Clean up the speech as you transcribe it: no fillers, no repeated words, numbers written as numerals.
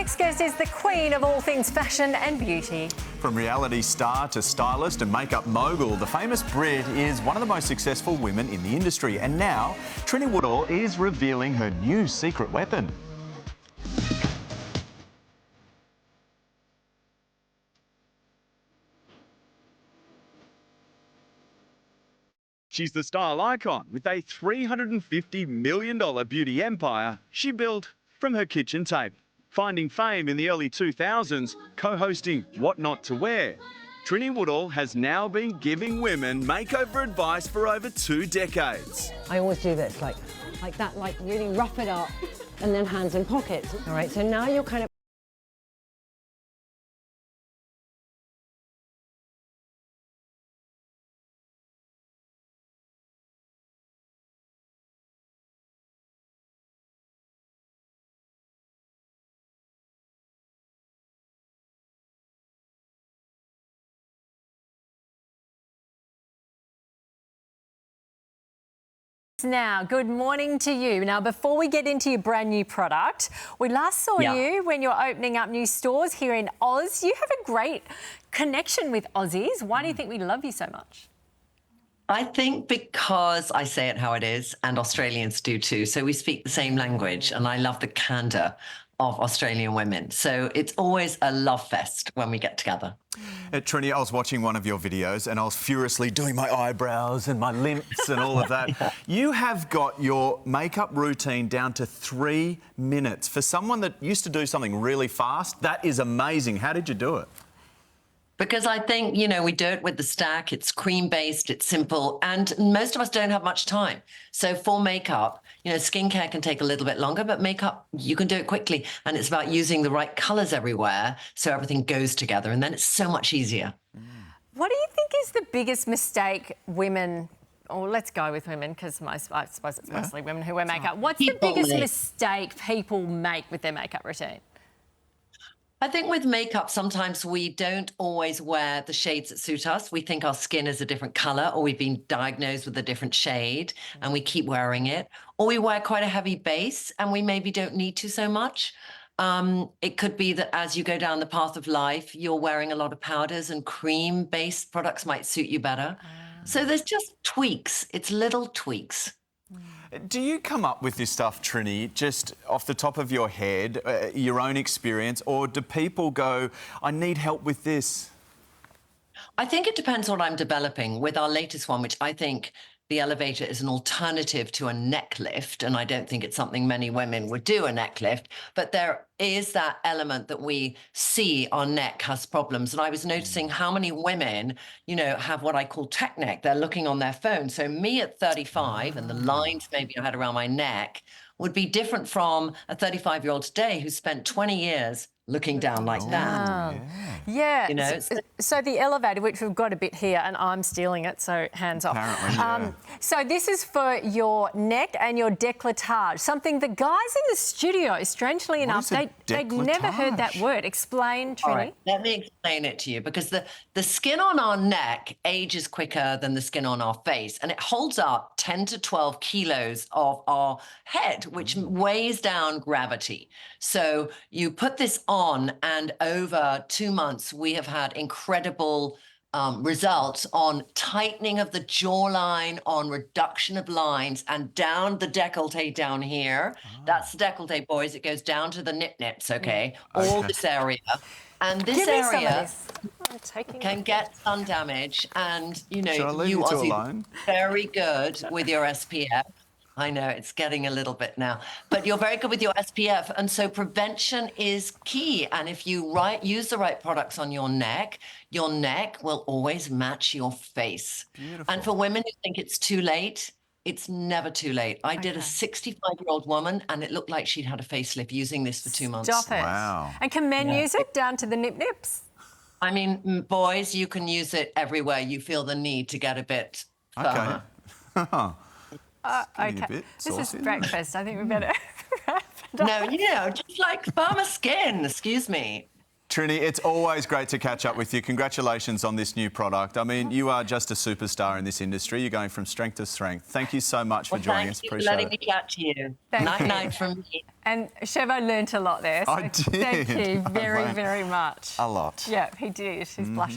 next guest is the queen of all things fashion and beauty. From reality star to stylist and makeup mogul, the famous Brit is one of the most successful women in the industry. And now, Trinny Woodall is revealing her new secret weapon. She's the style icon with a $350 million beauty empire she built from her kitchen table. Finding fame in the early 2000s, co-hosting What Not to Wear, Trinny Woodall has now been giving women makeover advice for over 2 decades. I always do this, like that, like really rough it up, and then hands in pockets. All right, so now you're kind of Now, good morning to you. Now, before we get into your brand new product, we last saw you when you're opening up new stores here in Oz. You have a great connection with Aussies. Why do you think we love you so much? I think because I say it how it is, and Australians do too. So we speak the same language, and I love the candour of Australian women. So it's always a love fest when we get together. Trinny, I was watching one of your videos and I was furiously doing my eyebrows and my limps and all of that. You have got your makeup routine down to 3 minutes. For someone that used to do something really fast, that is amazing. How did you do it? Because I think, you know, we do it with the stack. It's cream-based, it's simple, and most of us don't have much time. So for makeup, you know, skincare can take a little bit longer, but makeup, you can do it quickly. And it's about using the right colours everywhere so everything goes together, and then it's so much easier. What do you think is the biggest mistake women, or let's go with women, because I suppose it's mostly women who wear makeup. What's the biggest mistake people make with their makeup routine? I think with makeup, sometimes we don't always wear the shades that suit us. We think our skin is a different color, or we've been diagnosed with a different shade and we keep wearing it. Or we wear quite a heavy base and we maybe don't need to so much. It could be that as you go down the path of life, you're wearing a lot of powders, and cream-based products might suit you better. So there's just tweaks. It's little tweaks. Do you come up with this stuff, Trinny, just off the top of your head, your own experience, or do people go, I need help with this? I think it depends what I'm developing. With our latest one, which I think the elevator is an alternative to a neck lift, and I don't think it's something many women would do, a neck lift, but there is that element that we see our neck has problems. And I was noticing how many women, you know, have what I call tech neck. They're looking on their phone. So me at 35 and the lines maybe I had around my neck would be different from a 35-year-old today who spent 20 years looking down like that. Yeah. You know, so the elevator, which we've got a bit here, and I'm stealing it, so hands off. Apparently, yeah. So this is for your neck and your décolletage, something the guys in the studio, strangely enough, they'd never heard that word. Explain, Trinny. All right, let me explain it to you, because the skin on our neck ages quicker than the skin on our face, and it holds up 10 to 12 kilos of our head, which weighs down gravity. So you put this on, and over 2 months, we have had incredible results on tightening of the jawline, on reduction of lines, and down the décolleté down here. That's the décolleté, boys. It goes down to the nip-nips, okay? All this area. And this area can get sun damage, and, you know, you Aussie very good with your SPF. I know it's getting a little bit now, but you're very good with your SPF. And so prevention is key. And if you use the right products on your neck will always match your face. Beautiful. And for women who think it's too late, it's never too late. I did a 65-year-old woman, and it looked like she'd had a facelift using this for 2 months. Stop it. Wow. And can men use it down to the nip-nips? I mean, boys, you can use it everywhere you feel the need to get a bit firmer. Okay. Okay, this is breakfast. I think we better wrap it up. No, you know, just like firmer skin, excuse me. Trinny, it's always great to catch up with you. Congratulations on this new product. I mean, you are just a superstar in this industry. You're going from strength to strength. Thank you so much for joining us. Thank you for Appreciate letting it. me chat to you. Thank you. Night from me. And Chevo learnt a lot there. So I did. Thank you I very, learned very much. a lot. Yeah, he did. He's blushing.